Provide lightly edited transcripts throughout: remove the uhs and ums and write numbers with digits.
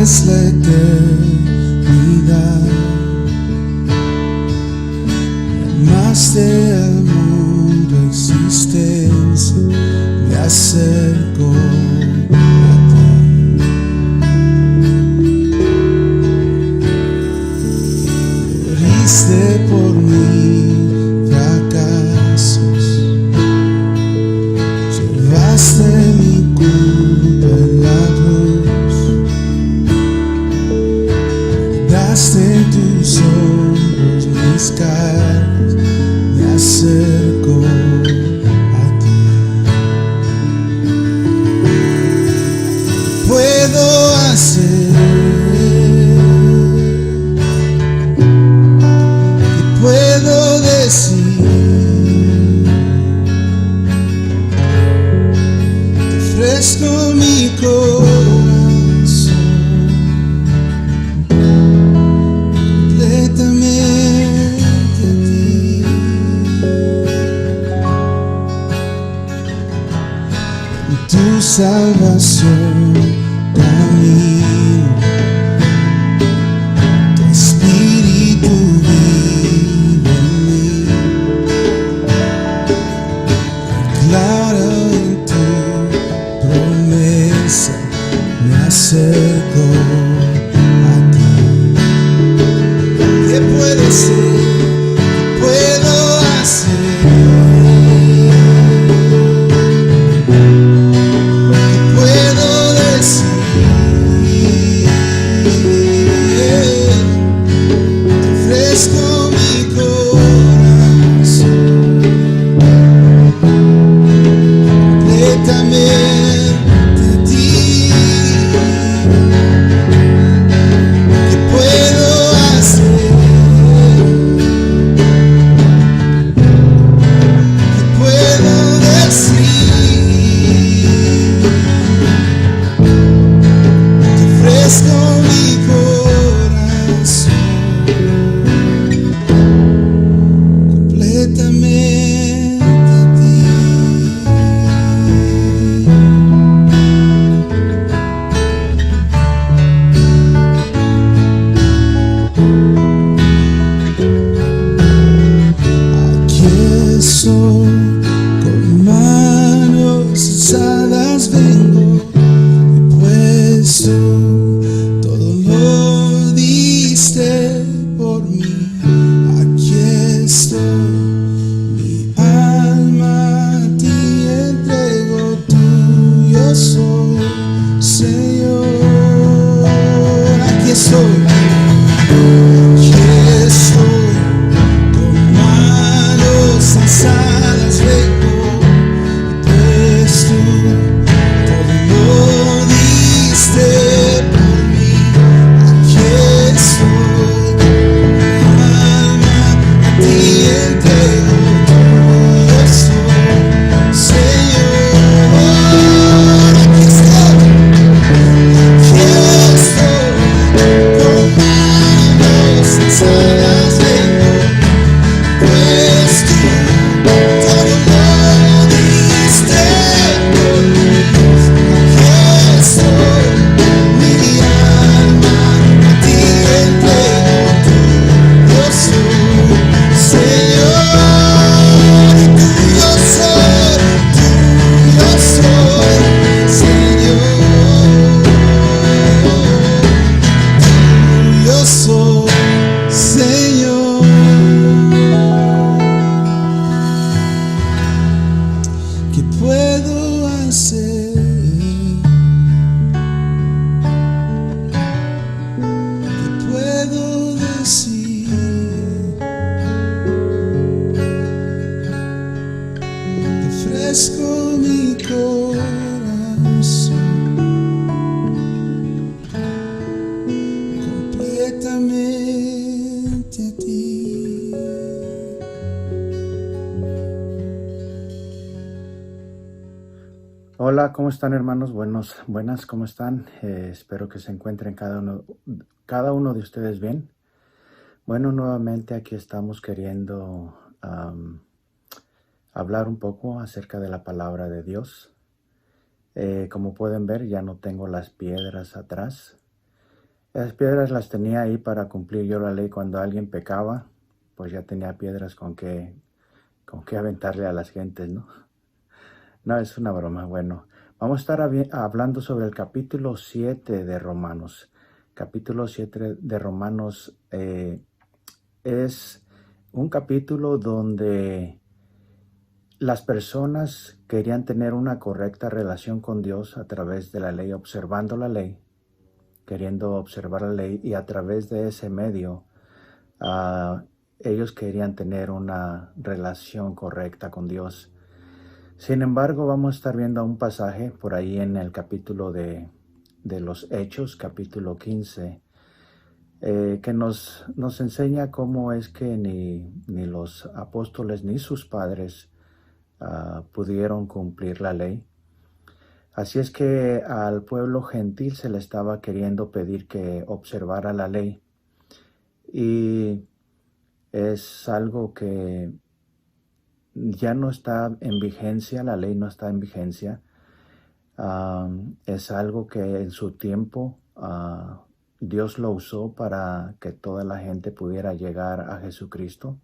es la eternidad. Llamaste al mundo existencia, me acerco a ti. Moriste por mis fracasos, llevaste mi culpa en la cruz, daste en tus hombros mis cargas, me acerco a ti. Puedo hacer, y puedo decir, te ofrezco mi corazón completamente a ti. En tu salvación camino, tu espíritu vive en mí. Claro, en tu promesa me acerco a ti. ¿Qué puedo ser? ¿Qué puedo hacer? ¿Qué puedo decir? Te ofrezco mi corazón completamente a ti. ¿Qué puedo hacer? ¿Qué puedo decir? Te ofrezco mi corazón completamente a ti. Aquí estoy, con manos alzadas vengo, he puesto, todo lo diste por mí. Aquí estoy, mi alma a ti entrego, tuyo soy, Señor. Aquí estoy, con manos alzadas vengo, pues tú todo lo diste por mí. Aquí estoy, mi alma a ti entrego, tuyo soy, Señor. Aquí estoy, con manos alzadas vengo, pues tú todo lo diste por mí. Aquí estoy, mi alma a ti entrego, tuyo soy, Señor. Y tuyo soy, Señor. Tuyo soy, Señor. ¿Qué puedo hacer? ¿Qué puedo decir? Te ofrezco mi corazón completamente a ti. Hola, ¿cómo están, hermanos? Buenas, ¿cómo están? Espero que se encuentren cada uno de ustedes bien. Bueno, nuevamente aquí estamos queriendo hablar un poco acerca de la palabra de Dios. Como pueden ver, ya no tengo las piedras atrás. Las piedras las tenía ahí para cumplir yo la ley. Cuando alguien pecaba, pues ya tenía piedras con que aventarle a las gentes, ¿no? No, es una broma. Bueno, vamos a estar hablando sobre el capítulo 7 de Romanos. Capítulo 7 de Romanos es un capítulo donde las personas querían tener una correcta relación con Dios a través de la ley, observando la ley, queriendo observar la ley, y a través de ese medio ellos querían tener una relación correcta con Dios. Sin embargo, vamos a estar viendo un pasaje por ahí en el capítulo de los Hechos, capítulo 15, que nos enseña cómo es que ni los apóstoles ni sus padres pudieron cumplir la ley. Así es que al pueblo gentil se le estaba queriendo pedir que observara la ley, y es algo que ya no está en vigencia. La ley no está en vigencia. Es algo que en su tiempo Dios lo usó para que toda la gente pudiera llegar a Jesucristo.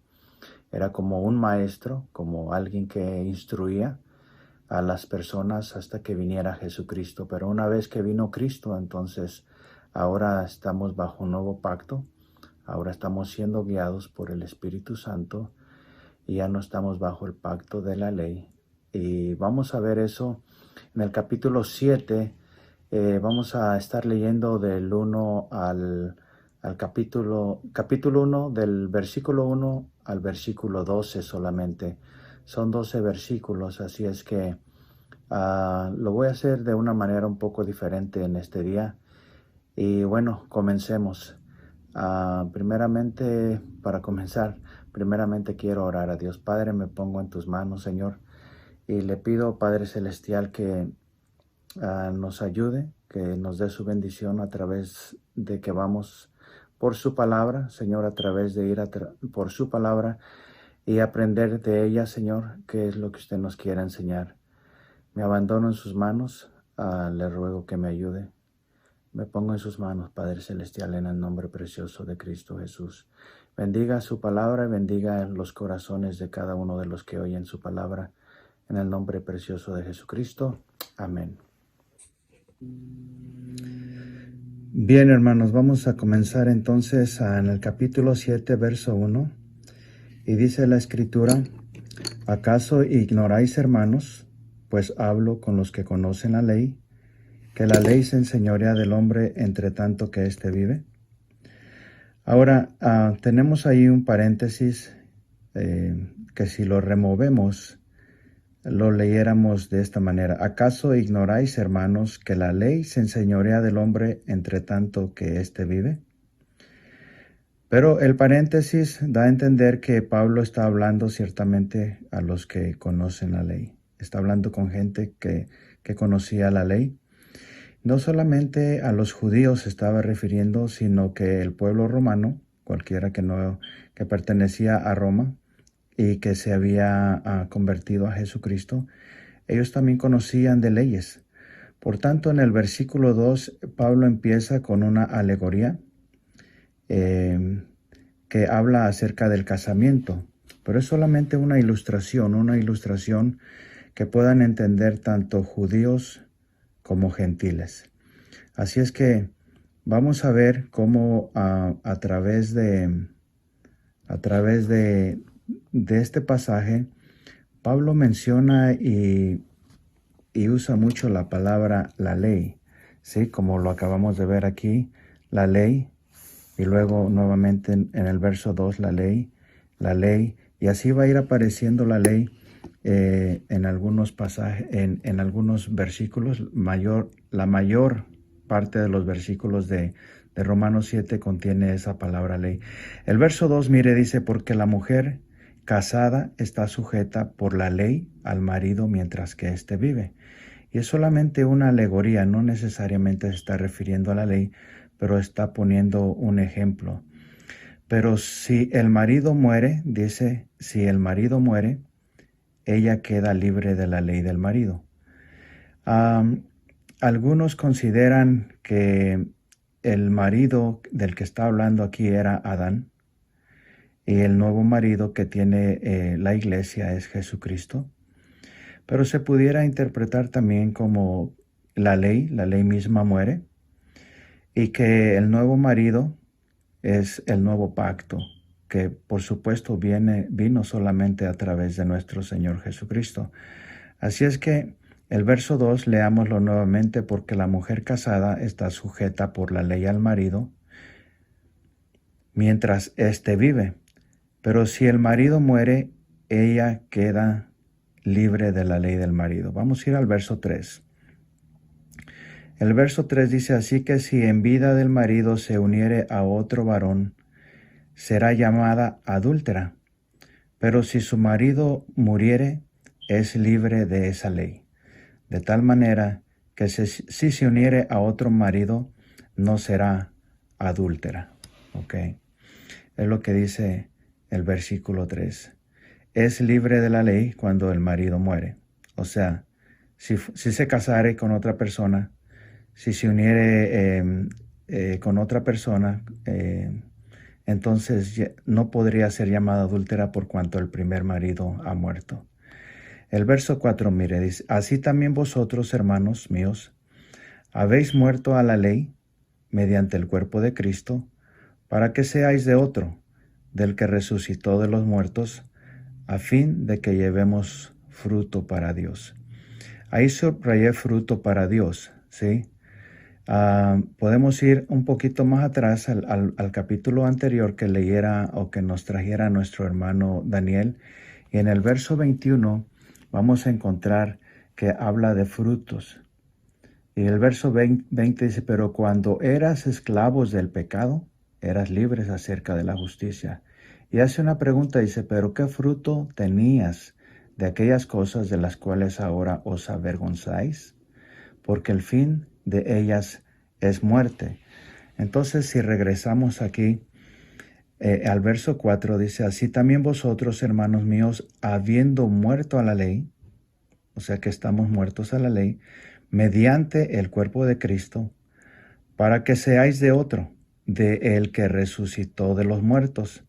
Era como un maestro, como alguien que instruía a las personas hasta que viniera Jesucristo. Pero una vez que vino Cristo, entonces ahora estamos bajo un nuevo pacto. Ahora estamos siendo guiados por el Espíritu Santo y ya no estamos bajo el pacto de la ley. Y vamos a ver eso en el capítulo 7. Vamos a estar leyendo del 1 al capítulo 1, del versículo 1 al versículo 12 solamente. Son 12 versículos, así es que lo voy a hacer de una manera un poco diferente en este día. Y bueno, comencemos. Para comenzar, primeramente quiero orar a Dios. Padre, me pongo en tus manos, Señor, y le pido, Padre Celestial, que nos ayude, que nos dé su bendición a través de que vamos por su palabra, Señor, a través de ir por su palabra y aprender de ella, Señor, qué es lo que usted nos quiere enseñar. Me abandono en sus manos, le ruego que me ayude. Me pongo en sus manos, Padre Celestial, en el nombre precioso de Cristo Jesús. Bendiga su palabra y bendiga los corazones de cada uno de los que oyen su palabra. En el nombre precioso de Jesucristo. Amén. Bien, hermanos, vamos a comenzar entonces en el capítulo 7, verso 1. Y dice la Escritura: ¿acaso ignoráis, hermanos, pues hablo con los que conocen la ley, que la ley se enseñorea del hombre entre tanto que éste vive? Ahora, tenemos ahí un paréntesis que si lo removemos, lo leyéramos de esta manera: ¿acaso ignoráis, hermanos, que la ley se enseñorea del hombre entre tanto que éste vive? Pero el paréntesis da a entender que Pablo está hablando ciertamente a los que conocen la ley. Está hablando con gente que conocía la ley. No solamente a los judíos se estaba refiriendo, sino que el pueblo romano, cualquiera que pertenecía a Roma y que se había convertido a Jesucristo, ellos también conocían de leyes. Por tanto, en el versículo 2, Pablo empieza con una alegoría que habla acerca del casamiento, pero es solamente una ilustración que puedan entender tanto judíos como gentiles. Así es que vamos a ver cómo a través de este pasaje, Pablo menciona y usa mucho la palabra la ley, ¿sí? Como lo acabamos de ver aquí, la ley, y luego nuevamente en el verso 2 la ley, y así va a ir apareciendo la ley en algunos pasajes, en algunos versículos. La mayor parte de los versículos de Romanos 7 contiene esa palabra ley. El verso 2, mire, dice: porque la mujer casada está sujeta por la ley al marido mientras que éste vive. Y es solamente una alegoría, no necesariamente se está refiriendo a la ley, pero está poniendo un ejemplo. Pero si el marido muere, dice, si el marido muere, ella queda libre de la ley del marido. Algunos consideran que el marido del que está hablando aquí era Adán, y el nuevo marido que tiene la iglesia es Jesucristo. Pero se pudiera interpretar también como la ley misma muere, y que el nuevo marido es el nuevo pacto, que por supuesto vino solamente a través de nuestro Señor Jesucristo. Así es que el verso 2, leámoslo nuevamente, porque la mujer casada está sujeta por la ley al marido mientras éste vive. Pero si el marido muere, ella queda libre de la ley del marido. Vamos a ir al verso 3. El verso 3 dice, así que si en vida del marido se uniere a otro varón, será llamada adúltera. Pero si su marido muriere, es libre de esa ley. De tal manera que si se uniere a otro marido, no será adúltera. ¿Ok? Es lo que dice el versículo 3. Es libre de la ley cuando el marido muere. O sea, si se casare con otra persona, si se uniere con otra persona, entonces no podría ser llamada adúltera por cuanto el primer marido ha muerto. El verso 4, mire, dice, así también vosotros, hermanos míos, habéis muerto a la ley mediante el cuerpo de Cristo, para que seáis de otro, del que resucitó de los muertos, a fin de que llevemos fruto para Dios. Ahí subrayé fruto para Dios, ¿sí? Podemos ir un poquito más atrás al capítulo anterior que leyera o que nos trajera nuestro hermano Daniel. Y en el verso 21 vamos a encontrar que habla de frutos. Y el verso 20 dice, pero cuando eras esclavos del pecado, eras libres acerca de la justicia. Y hace una pregunta, dice, pero ¿qué fruto tenías de aquellas cosas de las cuales ahora os avergonzáis? Porque el fin de ellas es muerte. Entonces, si regresamos aquí al verso 4, dice, así también vosotros, hermanos míos, habiendo muerto a la ley, o sea que estamos muertos a la ley, mediante el cuerpo de Cristo, para que seáis de otro, de el que resucitó de los muertos,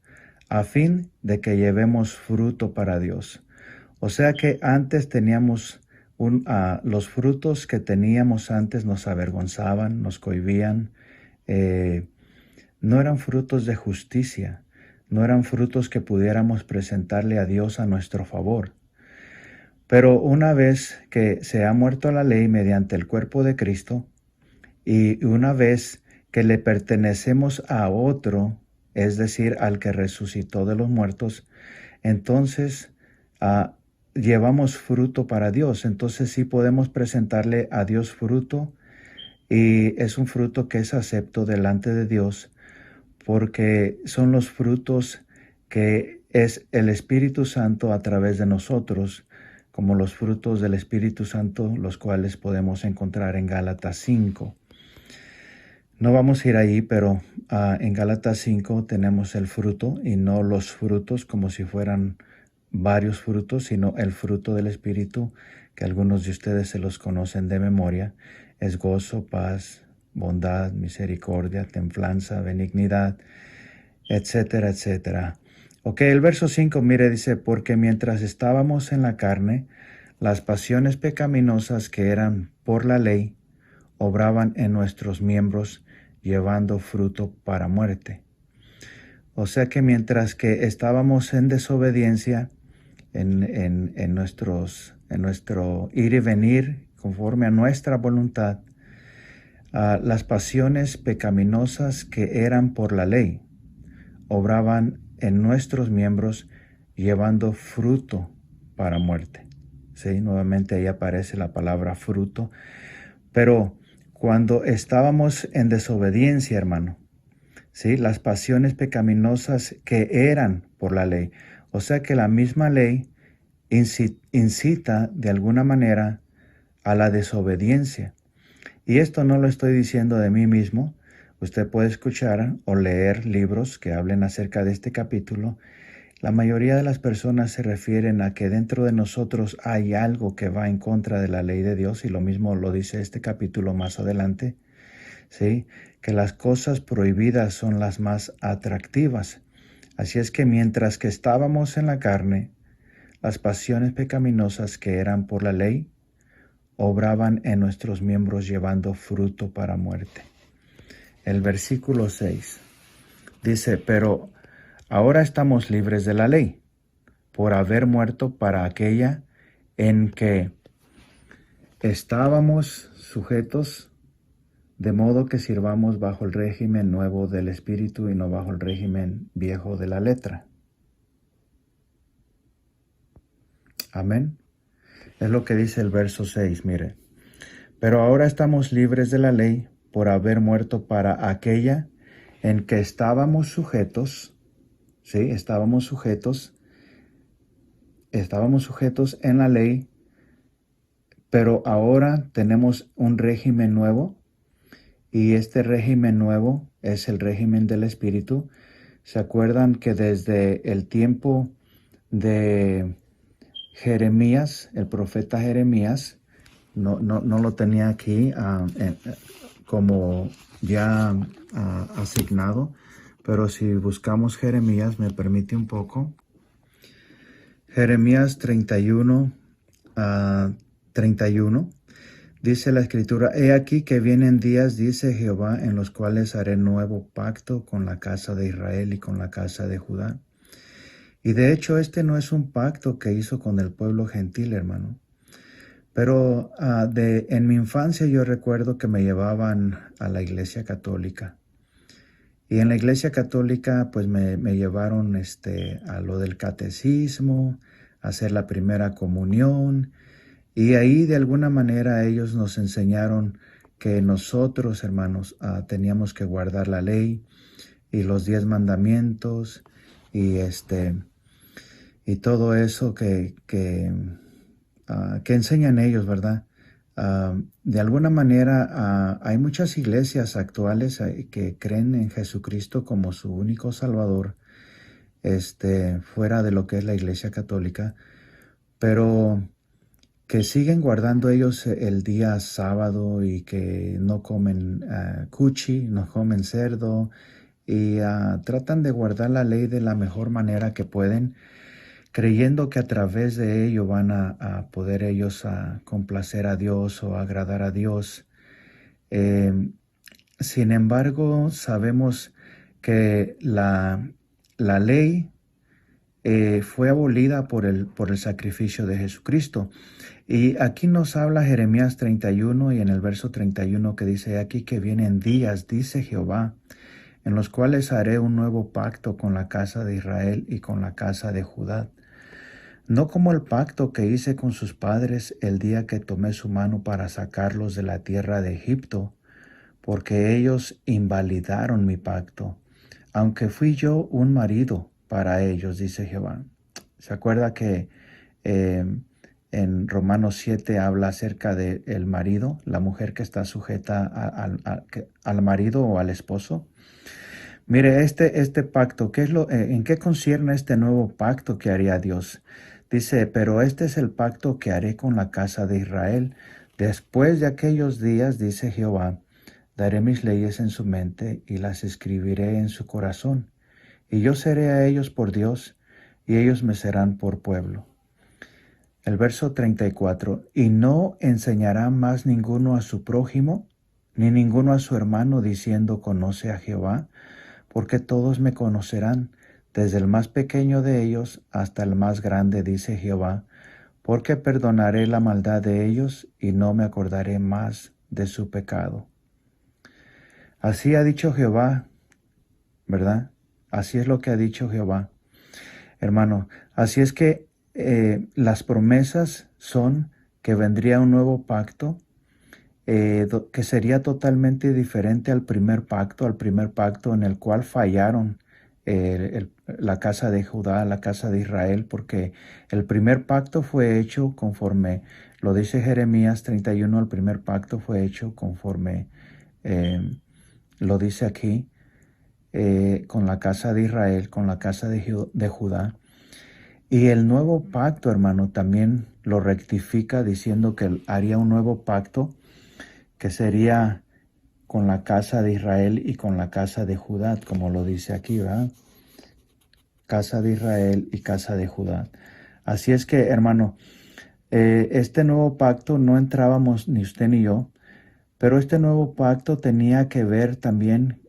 a fin de que llevemos fruto para Dios. O sea que antes teníamos los frutos que teníamos antes nos avergonzaban, nos cohibían, no eran frutos de justicia, no eran frutos que pudiéramos presentarle a Dios a nuestro favor. Pero una vez que se ha muerto la ley mediante el cuerpo de Cristo, y una vez que le pertenecemos a otro, es decir, al que resucitó de los muertos, entonces llevamos fruto para Dios. Entonces sí podemos presentarle a Dios fruto, y es un fruto que es acepto delante de Dios, porque son los frutos que es el Espíritu Santo a través de nosotros, como los frutos del Espíritu Santo, los cuales podemos encontrar en Gálatas 5. No vamos a ir ahí, pero en Gálatas 5 tenemos el fruto, y no los frutos como si fueran varios frutos, sino el fruto del Espíritu, que algunos de ustedes se los conocen de memoria. Es gozo, paz, bondad, misericordia, templanza, benignidad, etcétera, etcétera. Ok, el verso 5, mire, dice, porque mientras estábamos en la carne, las pasiones pecaminosas que eran por la ley obraban en nuestros miembros, llevando fruto para muerte. O sea que mientras que estábamos en desobediencia, en nuestro ir y venir conforme a nuestra voluntad, las pasiones pecaminosas que eran por la ley obraban en nuestros miembros, llevando fruto para muerte. ¿Sí? Nuevamente ahí aparece la palabra fruto. Pero cuando estábamos en desobediencia, hermano, ¿sí? Las pasiones pecaminosas que eran por la ley, o sea que la misma ley incita de alguna manera a la desobediencia. Y esto no lo estoy diciendo de mí mismo. Usted puede escuchar o leer libros que hablen acerca de este capítulo. La mayoría de las personas se refieren a que dentro de nosotros hay algo que va en contra de la ley de Dios, y lo mismo lo dice este capítulo más adelante. ¿sí? Que las cosas prohibidas son las más atractivas. Así es que mientras que estábamos en la carne, las pasiones pecaminosas que eran por la ley obraban en nuestros miembros llevando fruto para muerte. El versículo 6 dice, pero ahora estamos libres de la ley, por haber muerto para aquella en que estábamos sujetos, de modo que sirvamos bajo el régimen nuevo del Espíritu y no bajo el régimen viejo de la letra. Amén. Es lo que dice el verso 6, mire. Pero ahora estamos libres de la ley por haber muerto para aquella en que estábamos sujetos, ¿sí? Estábamos sujetos en la ley, pero ahora tenemos un régimen nuevo y este régimen nuevo es el régimen del Espíritu. ¿Se acuerdan que desde el tiempo de Jeremías, el profeta Jeremías, no lo tenía aquí como ya asignado, pero si buscamos Jeremías, me permite un poco. Jeremías 31, 31, dice la Escritura, he aquí que vienen días, dice Jehová, en los cuales haré nuevo pacto con la casa de Israel y con la casa de Judá. Y de hecho este no es un pacto que hizo con el pueblo gentil, hermano. Pero en mi infancia yo recuerdo que me llevaban a la iglesia católica. Y en la iglesia católica pues me llevaron a lo del catecismo, a hacer la primera comunión. Y ahí de alguna manera ellos nos enseñaron que nosotros, hermanos, teníamos que guardar la ley y los 10 mandamientos y todo eso que enseñan ellos, ¿verdad? De alguna manera hay muchas iglesias actuales que creen en Jesucristo como su único Salvador, fuera de lo que es la iglesia católica, pero que siguen guardando ellos el día sábado y que no comen cuchi, no comen cerdo y tratan de guardar la ley de la mejor manera que pueden, creyendo que a través de ello van a poder ellos complacer a Dios o agradar a Dios. Sin embargo, sabemos que la ley fue abolida por el sacrificio de Jesucristo. Y aquí nos habla Jeremías 31 y en el verso 31 que dice, aquí que vienen días, dice Jehová, en los cuales haré un nuevo pacto con la casa de Israel y con la casa de Judá. No como el pacto que hice con sus padres el día que tomé su mano para sacarlos de la tierra de Egipto, porque ellos invalidaron mi pacto, aunque fui yo un marido para ellos, dice Jehová. ¿Se acuerda que en Romanos 7 habla acerca del marido, la mujer que está sujeta al marido o al esposo? Mire, este pacto, ¿en qué concierne este nuevo pacto que haría Dios? Dice, pero este es el pacto que haré con la casa de Israel. Después de aquellos días, dice Jehová, daré mis leyes en su mente y las escribiré en su corazón. Y yo seré a ellos por Dios, y ellos me serán por pueblo. El verso 34, y no enseñará más ninguno a su prójimo, ni ninguno a su hermano, diciendo, conoce a Jehová, porque todos me conocerán, desde el más pequeño de ellos hasta el más grande, dice Jehová, porque perdonaré la maldad de ellos y no me acordaré más de su pecado. Así ha dicho Jehová, ¿verdad? Así es lo que ha dicho Jehová. Hermano, así es que las promesas son que vendría un nuevo pacto, que sería totalmente diferente al primer pacto en el cual fallaron la casa de Judá, la casa de Israel, porque el primer pacto fue hecho conforme, lo dice Jeremías 31, el primer pacto fue hecho conforme, lo dice aquí, con la casa de Israel, con la casa de Judá. Y el nuevo pacto, hermano, también lo rectifica diciendo que haría un nuevo pacto que sería con la casa de Israel y con la casa de Judá, como lo dice aquí, ¿verdad? Casa de Israel y casa de Judá. Así es que, hermano, este nuevo pacto no entrábamos ni usted ni yo, pero este nuevo pacto tenía que ver también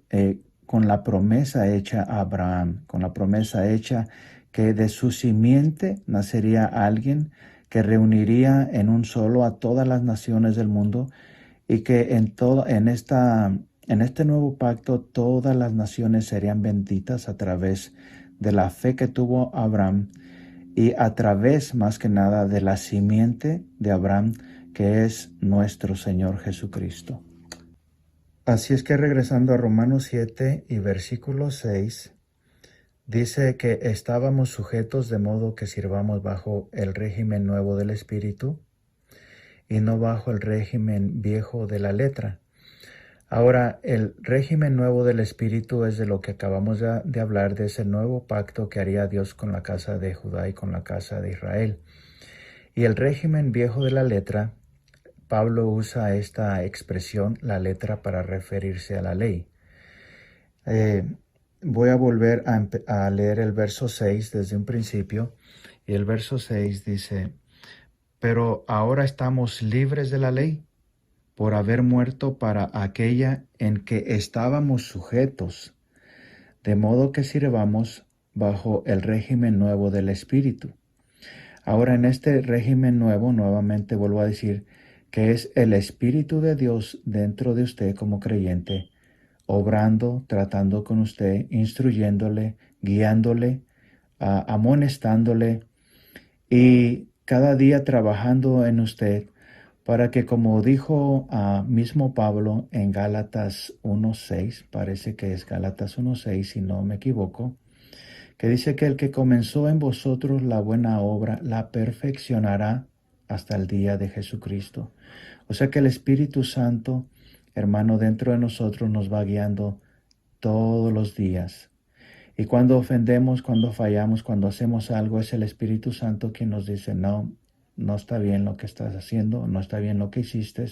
con la promesa hecha a Abraham, con la promesa hecha que de su simiente nacería alguien que reuniría en un solo a todas las naciones del mundo y que en este nuevo pacto todas las naciones serían benditas a través de la fe que tuvo Abraham y a través más que nada de la simiente de Abraham, que es nuestro Señor Jesucristo. Así es que regresando a Romanos 7 y versículo 6, dice que estábamos sujetos de modo que sirvamos bajo el régimen nuevo del Espíritu y no bajo el régimen viejo de la letra. Ahora, el régimen nuevo del Espíritu es de lo que acabamos de hablar, de ese nuevo pacto que haría Dios con la casa de Judá y con la casa de Israel. Y el régimen viejo de la letra, Pablo usa esta expresión, la letra, para referirse a la ley. Voy a volver a leer el verso 6 desde un principio. Y el verso 6 dice, pero ahora estamos libres de la ley por haber muerto para aquella en que estábamos sujetos, de modo que sirvamos bajo el régimen nuevo del Espíritu. Ahora en este régimen nuevo, nuevamente vuelvo a decir, que es el Espíritu de Dios dentro de usted como creyente, obrando, tratando con usted, instruyéndole, guiándole, amonestándole y cada día trabajando en usted para que, como dijo mismo Pablo en Gálatas 1:6, parece que es Gálatas 1:6 si no me equivoco, que dice que el que comenzó en vosotros la buena obra la perfeccionará hasta el día de Jesucristo. O sea que el Espíritu Santo, hermano, dentro de nosotros nos va guiando todos los días. Y cuando ofendemos, cuando fallamos, cuando hacemos algo, es el Espíritu Santo quien nos dice, no, no está bien lo que estás haciendo, no está bien lo que hiciste,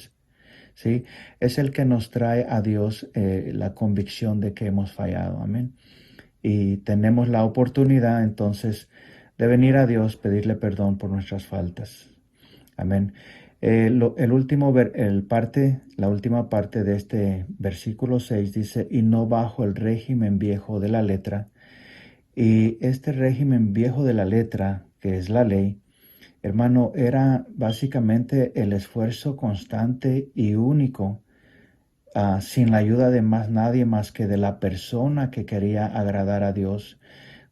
¿sí? Es el que nos trae a Dios la convicción de que hemos fallado, amén. Y tenemos la oportunidad entonces de venir a Dios, pedirle perdón por nuestras faltas, amén. La última parte de este versículo 6 dice, y no bajo el régimen viejo de la letra. Y este régimen viejo de la letra, que es la ley, hermano, era básicamente el esfuerzo constante y único, sin la ayuda de más nadie más que de la persona que quería agradar a Dios,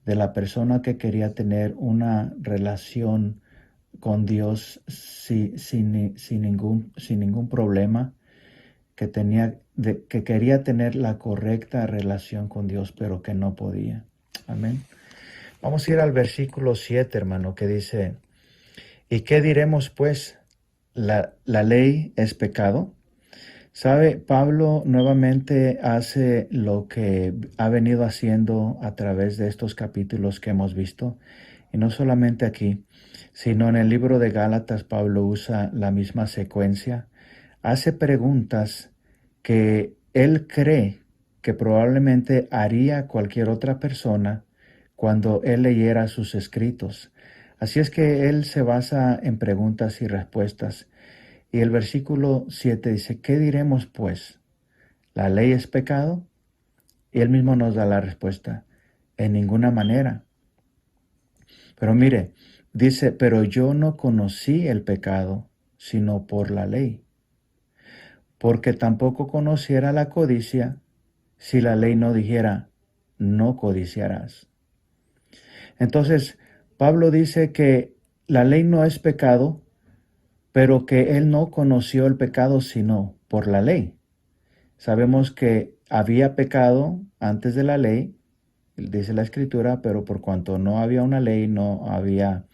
de la persona que quería tener una relación con Dios sin ningún problema, que quería tener la correcta relación con Dios, pero que no podía. Amén. Vamos a ir al versículo 7, hermano, que dice, ¿y qué diremos pues? ¿La ley es pecado? ¿Sabe? Pablo nuevamente hace lo que ha venido haciendo a través de estos capítulos que hemos visto. Y no solamente aquí, sino en el libro de Gálatas, Pablo usa la misma secuencia. Hace preguntas que él cree que probablemente haría cualquier otra persona cuando él leyera sus escritos. Así es que él se basa en preguntas y respuestas. Y el versículo 7 dice, ¿qué diremos pues? ¿La ley es pecado? Y él mismo nos da la respuesta, en ninguna manera. Pero mire, dice, pero yo no conocí el pecado, sino por la ley. Porque tampoco conociera la codicia si la ley no dijera, no codiciarás. Entonces, Pablo dice que la ley no es pecado, pero que él no conoció el pecado sino por la ley. Sabemos que había pecado antes de la ley, dice la Escritura, pero por cuanto no había una ley, no había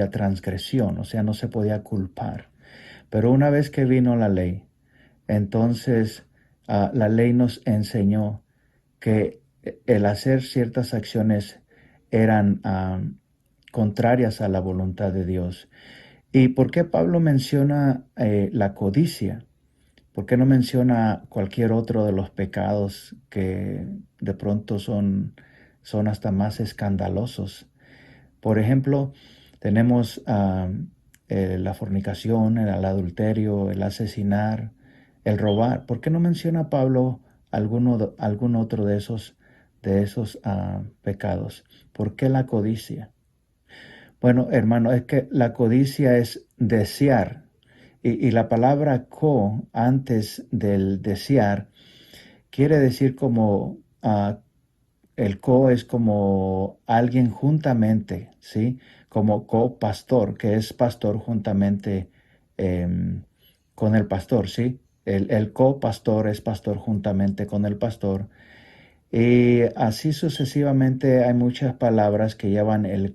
transgresión, o sea, no se podía culpar. Pero una vez que vino la ley, entonces la ley nos enseñó que el hacer ciertas acciones eran contrarias a la voluntad de Dios. ¿Y por qué Pablo menciona la codicia? ¿Por qué no menciona cualquier otro de los pecados que de pronto son hasta más escandalosos? Por ejemplo, tenemos la fornicación, el adulterio, el asesinar, el robar. ¿Por qué no menciona Pablo algún otro de esos pecados? ¿Por qué la codicia? Bueno, hermano, es que la codicia es desear. Y la palabra antes del desear quiere decir como el es como alguien juntamente, ¿sí? Como copastor, que es pastor juntamente con el pastor, ¿sí? El copastor es pastor juntamente con el pastor. Y así sucesivamente hay muchas palabras que llevan el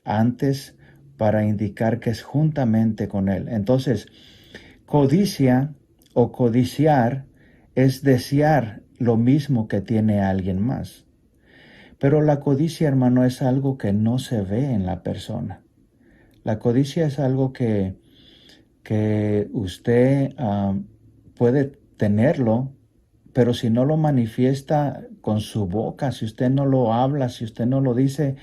antes para indicar que es juntamente con él. Entonces, codicia o codiciar es desear lo mismo que tiene alguien más. Pero la codicia, hermano, es algo que no se ve en la persona. La codicia es algo que usted puede tenerlo, pero si no lo manifiesta con su boca, si usted no lo habla, si usted no lo dice,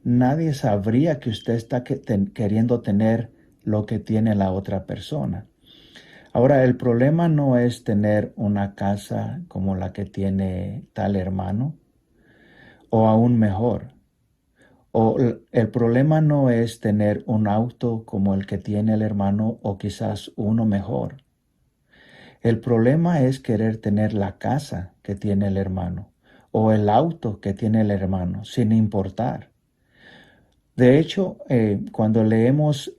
nadie sabría que usted está queriendo tener lo que tiene la otra persona. Ahora, el problema no es tener una casa como la que tiene tal hermano, o aún mejor. O el problema no es tener un auto como el que tiene el hermano o quizás uno mejor. El problema es querer tener la casa que tiene el hermano o el auto que tiene el hermano, sin importar. De hecho, cuando leemos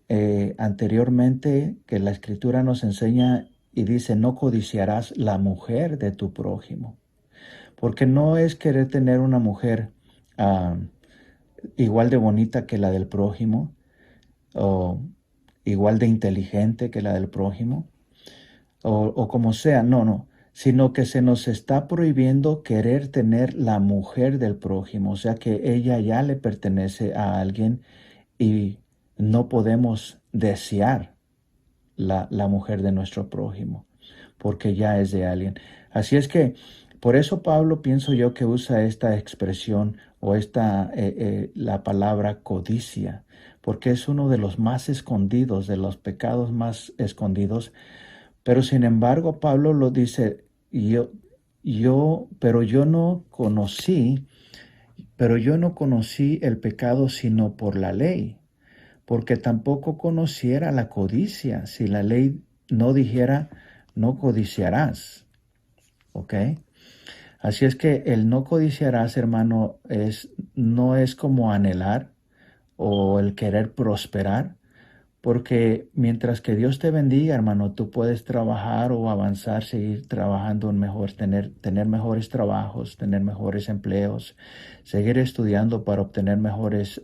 anteriormente que la Escritura nos enseña y dice, no codiciarás la mujer de tu prójimo, porque no es querer tener una mujer ah, igual de bonita que la del prójimo o igual de inteligente que la del prójimo o como sea, no, sino que se nos está prohibiendo querer tener la mujer del prójimo, o sea que ella ya le pertenece a alguien y no podemos desear la mujer de nuestro prójimo, porque ya es de alguien. Así es que por eso Pablo pienso yo que usa esta expresión o la palabra codicia, porque es uno de los más escondidos, de los pecados más escondidos. Pero sin embargo, Pablo lo dice, pero yo no conocí el pecado sino por la ley, porque tampoco conociera la codicia si la ley no dijera, no codiciarás. ¿Ok? Así es que el no codiciarás, hermano, no es como anhelar o el querer prosperar, porque mientras que Dios te bendiga, hermano, tú puedes trabajar o avanzar, seguir trabajando en tener mejores trabajos, tener mejores empleos, seguir estudiando para obtener mejores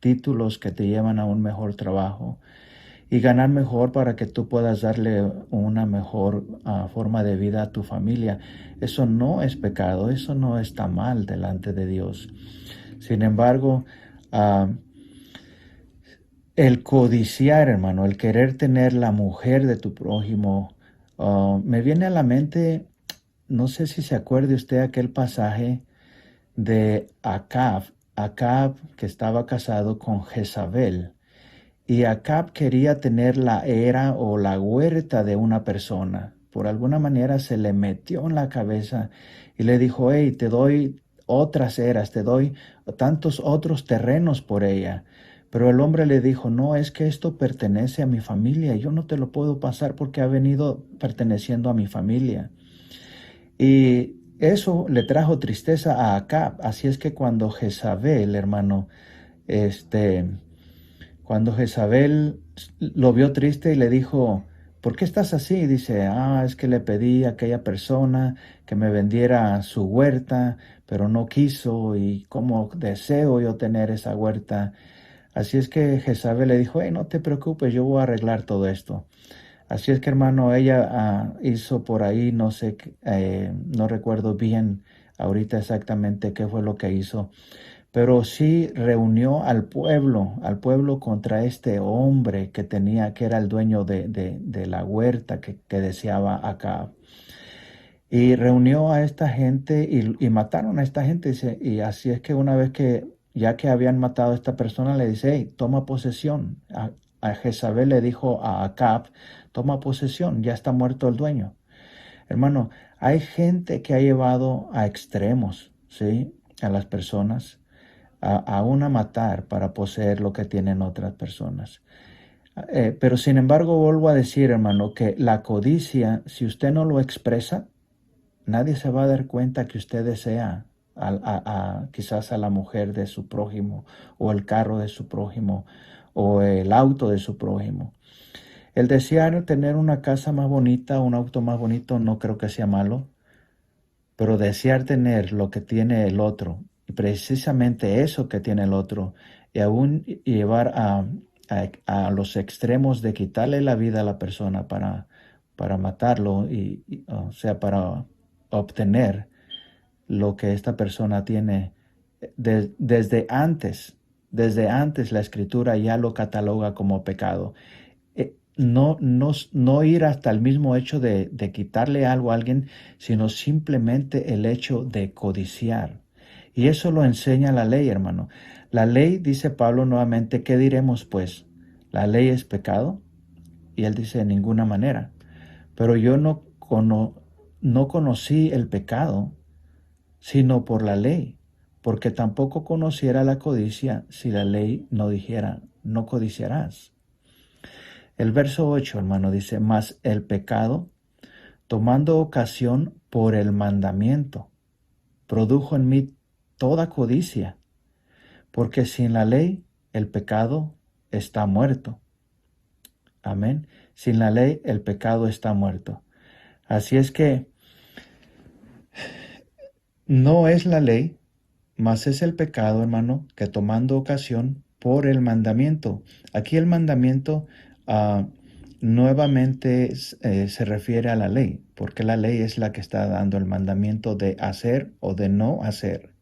títulos que te llevan a un mejor trabajo y ganar mejor para que tú puedas darle una mejor forma de vida a tu familia. Eso no es pecado, eso no está mal delante de Dios. Sin embargo, el codiciar, hermano, el querer tener la mujer de tu prójimo, me viene a la mente, no sé si se acuerde usted aquel pasaje de Acab que estaba casado con Jezabel, y Acab quería tener la era o la huerta de una persona. Por alguna manera se le metió en la cabeza y le dijo, hey, te doy otras eras, te doy tantos otros terrenos por ella. Pero el hombre le dijo, no, es que esto pertenece a mi familia, yo no te lo puedo pasar porque ha venido perteneciendo a mi familia. Y eso le trajo tristeza a Acab. Así es que cuando Jezabel, hermano, cuando Jezabel lo vio triste y le dijo, ¿por qué estás así? Dice, es que le pedí a aquella persona que me vendiera su huerta, pero no quiso y cómo deseo yo tener esa huerta. Así es que Jezabel le dijo, no te preocupes, yo voy a arreglar todo esto. Así es que, hermano, ella hizo por ahí, no sé, no recuerdo bien ahorita exactamente qué fue lo que hizo, pero sí reunió al pueblo contra este hombre que era el dueño de la huerta que deseaba Acab. Y reunió a esta gente y mataron a esta gente. Y así es que una vez ya que habían matado a esta persona, le dice, hey, toma posesión. A Jezabel le dijo a Acab, toma posesión, ya está muerto el dueño. Hermano, hay gente que ha llevado a extremos, ¿sí? A las personas, aún a matar para poseer lo que tienen otras personas. Pero sin embargo, vuelvo a decir, hermano, que la codicia, si usted no lo expresa, nadie se va a dar cuenta que usted desea quizás a la mujer de su prójimo, o el carro de su prójimo, o el auto de su prójimo. El desear tener una casa más bonita, un auto más bonito, no creo que sea malo, pero desear tener lo que tiene el otro, y precisamente eso que tiene el otro, y aún llevar a los extremos de quitarle la vida a la persona para matarlo, o sea, para obtener lo que esta persona tiene, desde antes la escritura ya lo cataloga como pecado. No ir hasta el mismo hecho de quitarle algo a alguien, sino simplemente el hecho de codiciar. Y eso lo enseña la ley, hermano. La ley, dice Pablo nuevamente, ¿qué diremos pues? ¿La ley es pecado? Y él dice, de ninguna manera. Pero yo no conocí el pecado, sino por la ley, porque tampoco conociera la codicia si la ley no dijera, no codiciarás. El verso 8, hermano, dice, mas el pecado, tomando ocasión por el mandamiento, produjo en mí toda codicia, porque sin la ley el pecado está muerto. Amén. Sin la ley el pecado está muerto. Así es que no es la ley, mas es el pecado, hermano, que tomando ocasión por el mandamiento. Aquí el mandamiento nuevamente se refiere a la ley, porque la ley es la que está dando el mandamiento de hacer o de no hacer.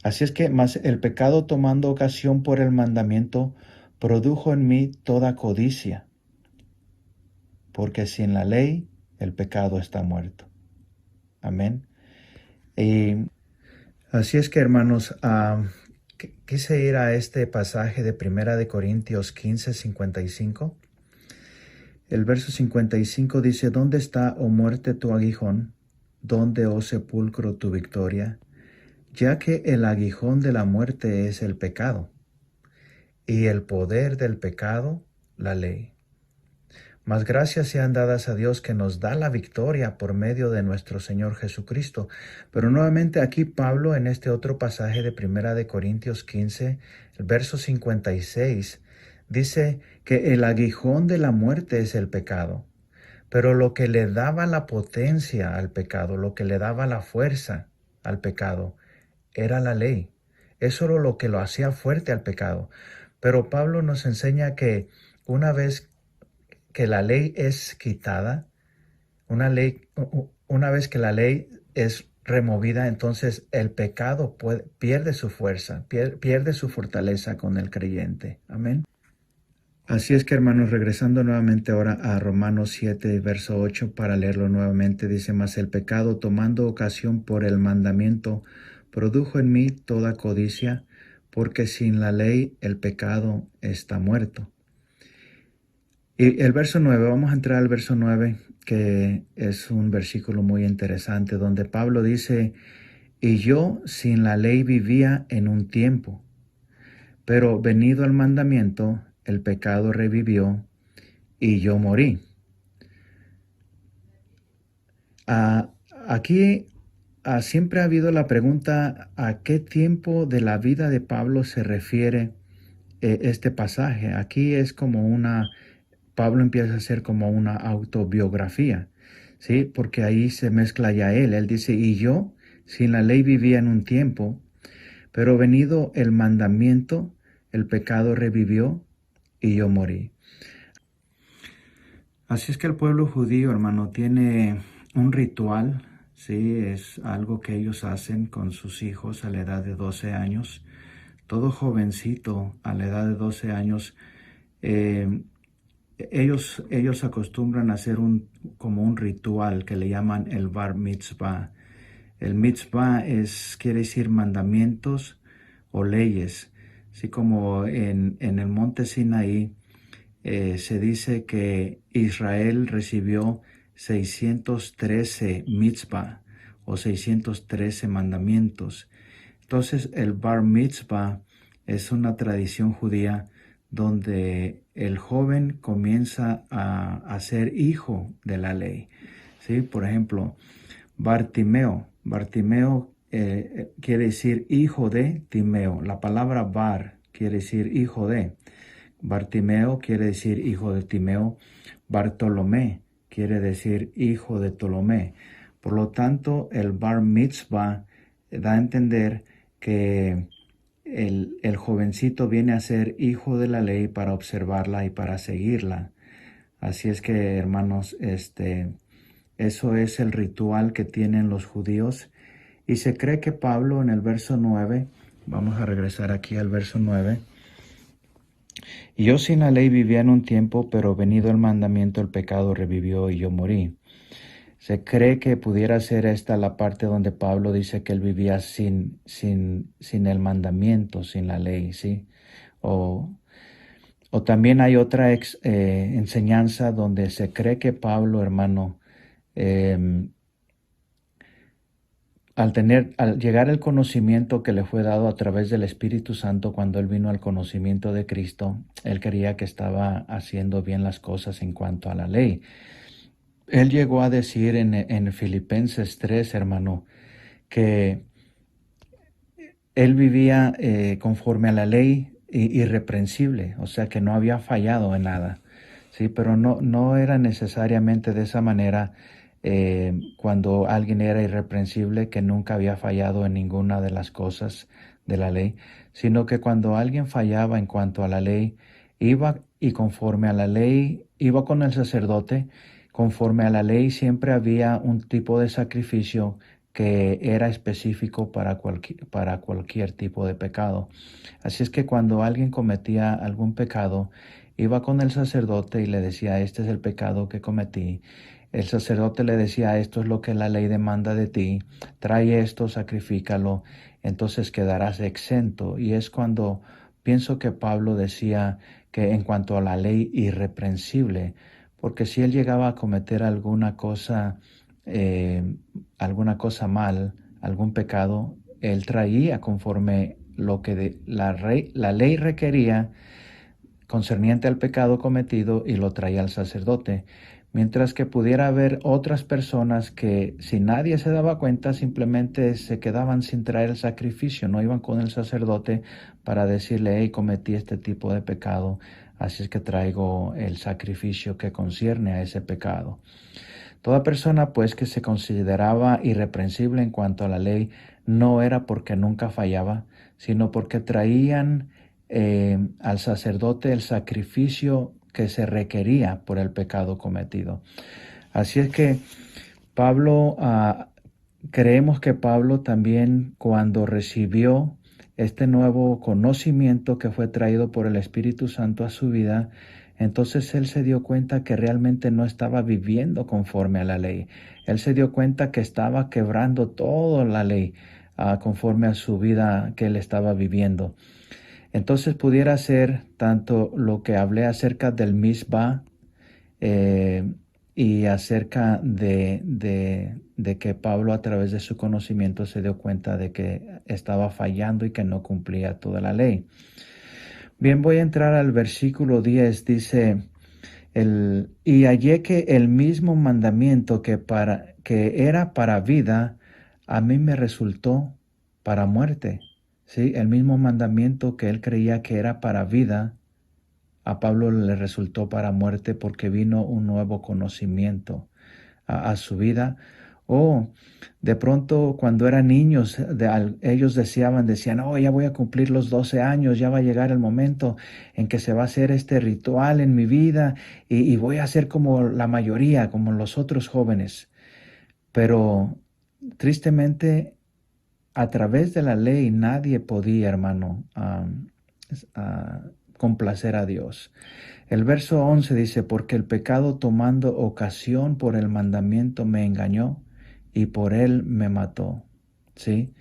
Así es que, mas el pecado tomando ocasión por el mandamiento produjo en mí toda codicia, porque sin la ley el pecado está muerto. Amén. Y así es que, hermanos, quise ir a este pasaje de Primera de Corintios 15:55. El verso 55 dice, ¿dónde está, oh muerte, tu aguijón? ¿Dónde, oh sepulcro, tu victoria? Ya que el aguijón de la muerte es el pecado, y el poder del pecado, la ley. Mas gracias sean dadas a Dios que nos da la victoria por medio de nuestro Señor Jesucristo. Pero nuevamente aquí Pablo, en este otro pasaje de Primera de Corintios 15, el verso 56, dice que el aguijón de la muerte es el pecado. Pero lo que le daba la potencia al pecado, lo que le daba la fuerza al pecado, era la ley. Eso era lo que lo hacía fuerte al pecado. Pero Pablo nos enseña que una vez que la ley es quitada, una vez que la ley es removida, entonces el pecado pierde su fuerza, pierde su fortaleza con el creyente. Amén. Así es que, hermanos, regresando nuevamente ahora a Romanos 7, verso 8, para leerlo nuevamente, dice, mas el pecado, tomando ocasión por el mandamiento, produjo en mí toda codicia, porque sin la ley el pecado está muerto. Y el verso 9, vamos a entrar al verso 9, que es un versículo muy interesante, donde Pablo dice, y yo sin la ley vivía en un tiempo, pero venido al mandamiento, el pecado revivió y yo morí. Aquí siempre ha habido la pregunta, ¿a qué tiempo de la vida de Pablo se refiere este pasaje? Aquí es como Pablo empieza a hacer como una autobiografía, ¿sí? Porque ahí se mezcla ya él. Él dice, y yo sin la ley vivía en un tiempo, pero venido el mandamiento, el pecado revivió y yo morí. Así es que el pueblo judío, hermano, tiene un ritual, Sí, es algo que ellos hacen con sus hijos a la edad de 12 años. Todo jovencito a la edad de 12 años, eh, ellos acostumbran a hacer como un ritual que le llaman el bar mitzvah. El mitzvah quiere decir mandamientos o leyes. Así como en el monte Sinaí se dice que Israel recibió 613 mitzvah o 613 mandamientos. Entonces el bar mitzvah es una tradición judía donde el joven comienza a ser hijo de la ley. ¿Sí? Por ejemplo, Bartimeo. Bartimeo quiere decir hijo de Timeo. La palabra bar quiere decir hijo de. Bartimeo quiere decir hijo de Timeo. Bartolomé quiere decir hijo de Ptolomé. Por lo tanto, el bar mitzvah da a entender que el jovencito viene a ser hijo de la ley para observarla y para seguirla. Así es que, hermanos, eso es el ritual que tienen los judíos. Y se cree que Pablo en el verso 9, vamos a regresar aquí al verso 9. Y yo sin la ley vivía en un tiempo, pero venido el mandamiento, el pecado revivió y yo morí. Se cree que pudiera ser esta la parte donde Pablo dice que él vivía sin el mandamiento, sin la ley, ¿sí? O también hay otra enseñanza donde se cree que Pablo, hermano, al llegar al conocimiento que le fue dado a través del Espíritu Santo cuando él vino al conocimiento de Cristo, él creía que estaba haciendo bien las cosas en cuanto a la ley. Él llegó a decir en Filipenses 3, hermano, que él vivía conforme a la ley irreprensible, o sea que no había fallado en nada, sí, pero no era necesariamente de esa manera cuando alguien era irreprensible, que nunca había fallado en ninguna de las cosas de la ley, sino que cuando alguien fallaba en cuanto a la ley, iba y conforme a la ley, iba con el sacerdote. Conforme a la ley siempre había un tipo de sacrificio que era específico para cualquier tipo de pecado. Así es que cuando alguien cometía algún pecado, iba con el sacerdote y le decía, este es el pecado que cometí. El sacerdote le decía, esto es lo que la ley demanda de ti, trae esto, sacrifícalo, entonces quedarás exento. Y es cuando pienso que Pablo decía que en cuanto a la ley irreprensible, porque si él llegaba a cometer alguna cosa mal, algún pecado, él traía conforme lo que la ley requería concerniente al pecado cometido y lo traía al sacerdote. Mientras que pudiera haber otras personas que si nadie se daba cuenta simplemente se quedaban sin traer el sacrificio, no iban con el sacerdote para decirle, hey, cometí este tipo de pecado, así es que traigo el sacrificio que concierne a ese pecado. Toda persona pues que se consideraba irreprensible en cuanto a la ley no era porque nunca fallaba, sino porque traían al sacerdote el sacrificio que se requería por el pecado cometido. Así es que Pablo, creemos que Pablo también cuando recibió este nuevo conocimiento que fue traído por el Espíritu Santo a su vida, entonces él se dio cuenta que realmente no estaba viviendo conforme a la ley. Él se dio cuenta que estaba quebrando toda la ley conforme a su vida que él estaba viviendo. Entonces pudiera ser tanto lo que hablé acerca del misbah y acerca de que Pablo a través de su conocimiento se dio cuenta de que estaba fallando y que no cumplía toda la ley. Bien, voy a entrar al versículo 10, dice, y hallé que el mismo mandamiento que era para vida, a mí me resultó para muerte. ¿Sí? El mismo mandamiento que él creía que era para vida, a Pablo le resultó para muerte porque vino un nuevo conocimiento a su vida. De pronto cuando eran niños, ellos decían, oh, ya voy a cumplir los 12 años, ya va a llegar el momento en que se va a hacer este ritual en mi vida y voy a ser como la mayoría, como los otros jóvenes. Pero tristemente, a través de la ley nadie podía, hermano, complacer a Dios. El verso 11 dice, porque el pecado tomando ocasión por el mandamiento me engañó y por él me mató. ¿Sí?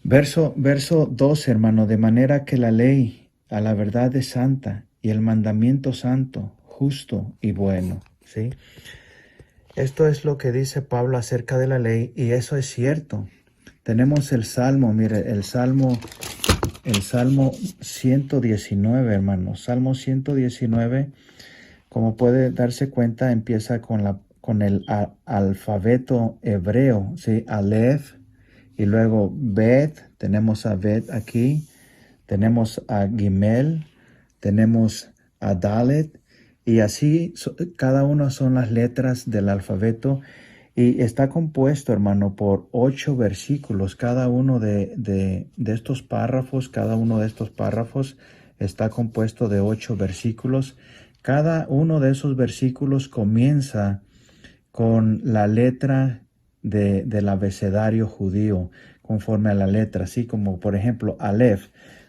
Verso 12, hermano, de manera que la ley a la verdad es santa y el mandamiento santo, justo y bueno. ¿Sí? Esto es lo que dice Pablo acerca de la ley y eso es cierto. Tenemos el Salmo, mire, el Salmo 119, hermano. Salmo 119, como puede darse cuenta, empieza con el alfabeto hebreo, ¿sí? Aleph, y luego Bet, tenemos a Bet aquí, tenemos a Gimel, tenemos a Dalet, y así cada uno son las letras del alfabeto. Y está compuesto, hermano, por 8 versículos. Cada uno de estos párrafos, cada uno de estos párrafos está compuesto de 8 versículos. Cada uno de esos versículos comienza con la letra del abecedario judío, conforme a la letra, así como, por ejemplo, Aleph.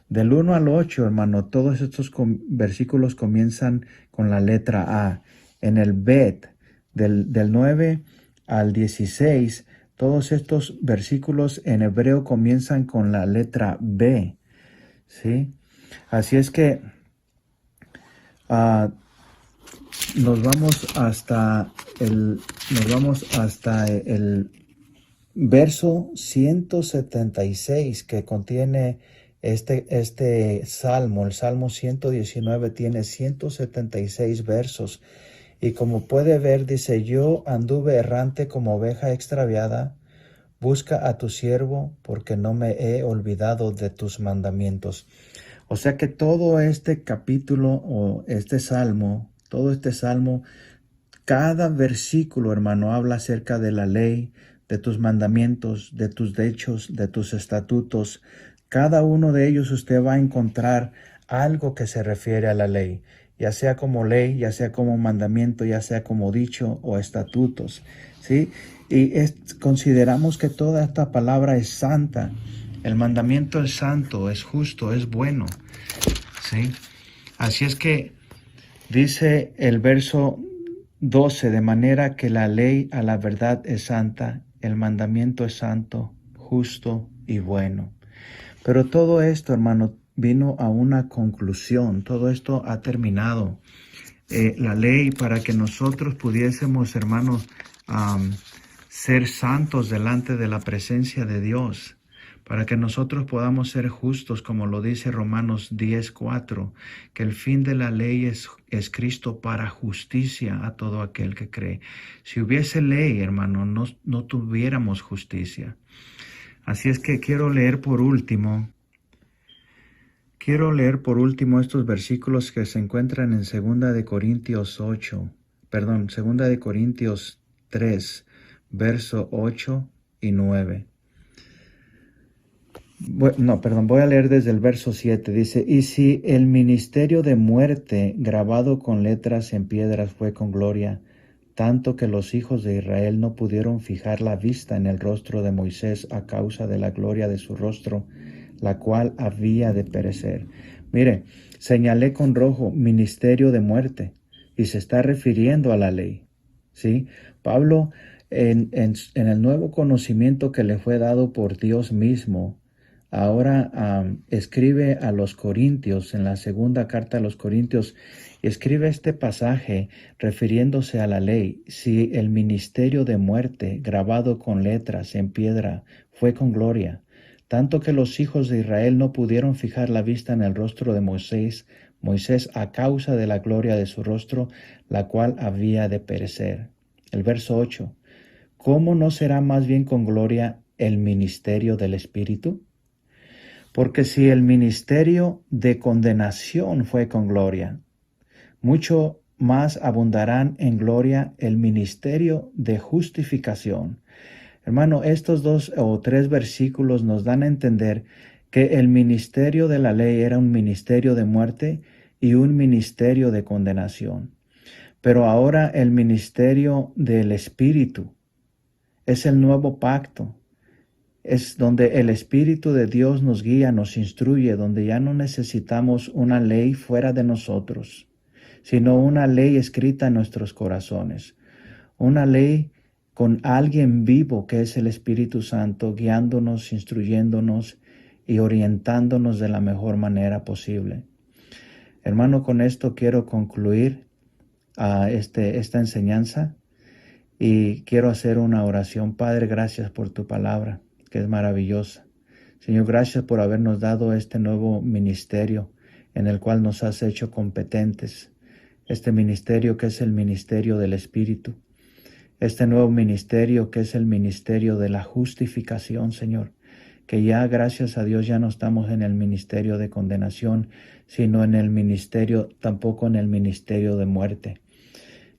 Del 1 al 8, hermano, todos estos versículos comienzan con la letra A. En el Bet, del 9 al 16, todos estos versículos en hebreo comienzan con la letra B, ¿sí? Así es que nos vamos hasta el verso 176 que contiene este salmo. El Salmo 119 tiene 176 versos. Y como puede ver, dice, yo anduve errante como oveja extraviada, busca a tu siervo, porque no me he olvidado de tus mandamientos. O sea que todo este capítulo o todo este salmo, cada versículo, hermano, habla acerca de la ley, de tus mandamientos, de tus hechos, de tus estatutos. Cada uno de ellos usted va a encontrar algo que se refiere a la ley, ya sea como ley, ya sea como mandamiento, ya sea como dicho o estatutos, ¿sí? Y consideramos que toda esta palabra es santa. El mandamiento es santo, es justo, es bueno, ¿sí? Así es que dice el verso 12, de manera que la ley a la verdad es santa, el mandamiento es santo, justo y bueno. Pero todo esto, hermano, vino a una conclusión, todo esto ha terminado. La ley para que nosotros pudiésemos, hermanos, ser santos delante de la presencia de Dios, para que nosotros podamos ser justos, como lo dice Romanos 10:4, que el fin de la ley es Cristo para justicia a todo aquel que cree. Si hubiese ley, hermano, no tuviéramos justicia. Así es que quiero leer por último estos versículos que se encuentran en 2 de Corintios 3, verso 8 y 9. Voy a leer desde el verso 7. Dice, y si el ministerio de muerte grabado con letras en piedras fue con gloria, tanto que los hijos de Israel no pudieron fijar la vista en el rostro de Moisés a causa de la gloria de su rostro, la cual había de perecer. Mire, señalé con rojo ministerio de muerte y se está refiriendo a la ley, ¿sí? Pablo, en el nuevo conocimiento que le fue dado por Dios mismo, ahora escribe a los Corintios, en la segunda carta a los Corintios, y escribe este pasaje refiriéndose a la ley. Si el ministerio de muerte grabado con letras en piedra fue con gloria, tanto que los hijos de Israel no pudieron fijar la vista en el rostro de Moisés a causa de la gloria de su rostro, la cual había de perecer. El verso 8. ¿Cómo no será más bien con gloria el ministerio del Espíritu? Porque si el ministerio de condenación fue con gloria, mucho más abundarán en gloria el ministerio de justificación. Hermano, estos 2 o 3 versículos nos dan a entender que el ministerio de la ley era un ministerio de muerte y un ministerio de condenación. Pero ahora el ministerio del Espíritu Es el nuevo pacto. Es donde el Espíritu de Dios nos guía, nos instruye, donde ya no necesitamos una ley fuera de nosotros, sino una ley escrita en nuestros corazones. Una ley con alguien vivo que es el Espíritu Santo, guiándonos, instruyéndonos y orientándonos de la mejor manera posible. Hermano, con esto quiero concluir esta enseñanza y quiero hacer una oración. Padre, gracias por tu palabra, que es maravillosa. Señor, gracias por habernos dado este nuevo ministerio en el cual nos has hecho competentes. Este ministerio que es el ministerio del Espíritu. Este nuevo ministerio que es el ministerio de la justificación, Señor. Que ya, gracias a Dios, ya no estamos en el ministerio de condenación, sino en el ministerio, tampoco en el ministerio de muerte.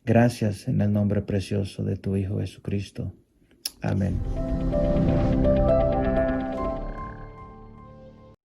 Gracias en el nombre precioso de tu Hijo Jesucristo. Amén.